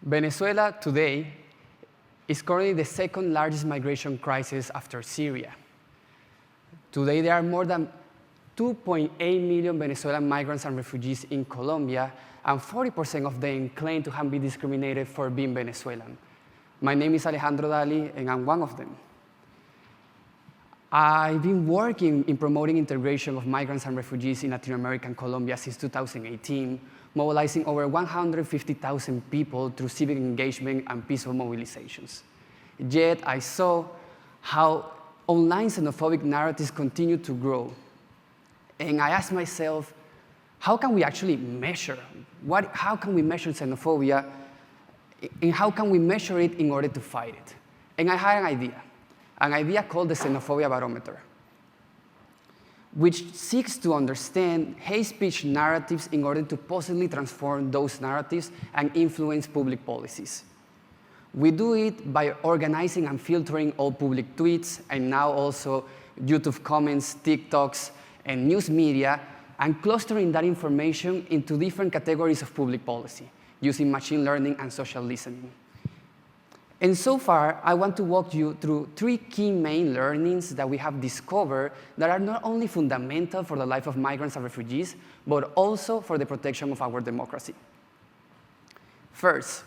Venezuela today is currently the second largest migration crisis after Syria. Today, there are more than 2.8 million Venezuelan migrants and refugees in Colombia, and 40% of them claim to have been discriminated for being Venezuelan. My name is Alejandro Daly, and I'm one of them. I've been working in promoting integration of migrants and refugees in Latin America and Colombia since 2018, mobilizing over 150,000 people through civic engagement and peaceful mobilizations. Yet I saw how online xenophobic narratives continue to grow. And I asked myself, how can we actually measure? How can we measure xenophobia? And how can we measure it in order to fight it? And I had an idea called the Xenophobia Barometer, which seeks to understand hate speech narratives in order to possibly transform those narratives and influence public policies. We do it by organizing and filtering all public tweets, and now also YouTube comments, TikToks, and news media, and clustering that information into different categories of public policy, using machine learning and social listening. And so far, I want to walk you through three key main learnings that we have discovered that are not only fundamental for the life of migrants and refugees, but also for the protection of our democracy. First,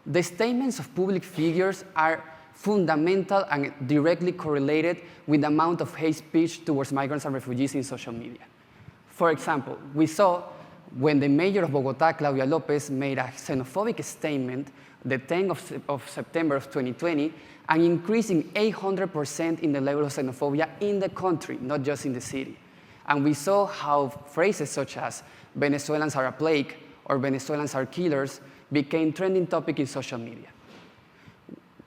the statements of public figures are fundamental and directly correlated with the amount of hate speech towards migrants and refugees in social media. For example, we saw when the mayor of Bogotá, Claudia Lopez, made a xenophobic statement the 10th of September of 2020, an increase in 800% in the level of xenophobia in the country, not just in the city. And we saw how phrases such as Venezuelans are a plague or Venezuelans are killers became trending topic in social media.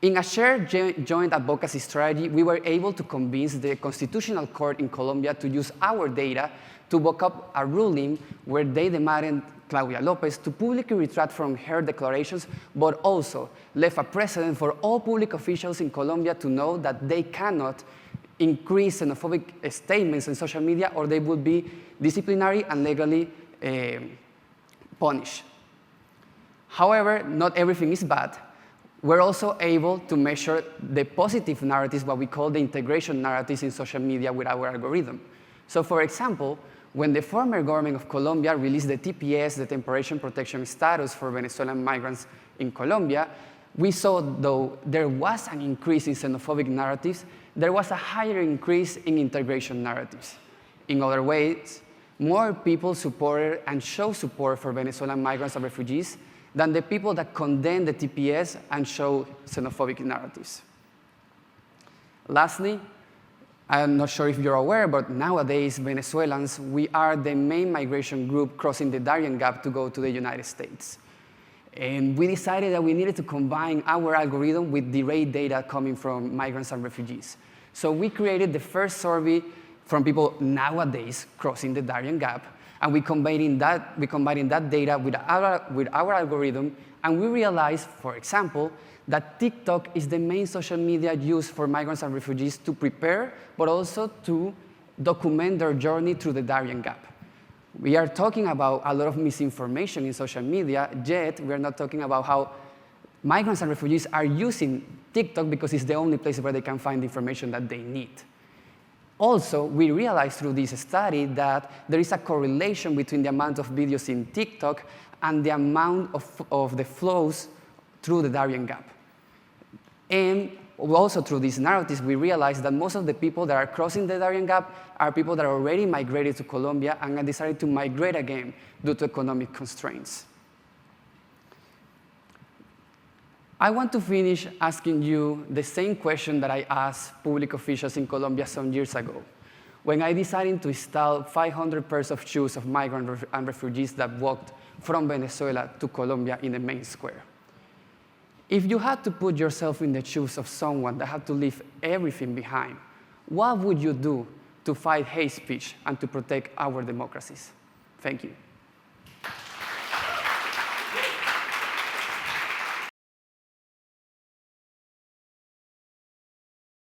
In a shared joint advocacy strategy, we were able to convince the Constitutional Court in Colombia to use our data to back up a ruling where they demanded Claudia Lopez to publicly retract from her declarations, but also left a precedent for all public officials in Colombia to know that they cannot increase xenophobic statements in social media or they would be disciplinary and legally punished. However, not everything is bad. We're also able to measure the positive narratives, what we call the integration narratives in social media with our algorithm. So for example, when the former government of Colombia released the TPS, the Temporary Protection Status for Venezuelan migrants in Colombia, we saw, though there was an increase in xenophobic narratives, there was a higher increase in integration narratives. In other ways, more people supported and showed support for Venezuelan migrants and refugees than the people that condemned the TPS and show xenophobic narratives. Lastly, I'm not sure if you're aware, but nowadays, Venezuelans, we are the main migration group crossing the Darien Gap to go to the United States. And we decided that we needed to combine our algorithm with the rate data coming from migrants and refugees. So we created the first survey from people nowadays crossing the Darien Gap, and we combined that data with our algorithm, and we realized, for example, that TikTok is the main social media used for migrants and refugees to prepare, but also to document their journey through the Darien Gap. We are talking about a lot of misinformation in social media, yet we are not talking about how migrants and refugees are using TikTok because it's the only place where they can find information that they need. Also, we realized through this study that there is a correlation between the amount of videos in TikTok and the amount of the flows through the Darien Gap. And also through these narratives, we realized that most of the people that are crossing the Darien Gap are people that are already migrated to Colombia and decided to migrate again due to economic constraints. I want to finish asking you the same question that I asked public officials in Colombia some years ago, when I decided to install 500 pairs of shoes of migrants and refugees that walked from Venezuela to Colombia in the main square. If you had to put yourself in the shoes of someone that had to leave everything behind, what would you do to fight hate speech and to protect our democracies? Thank you.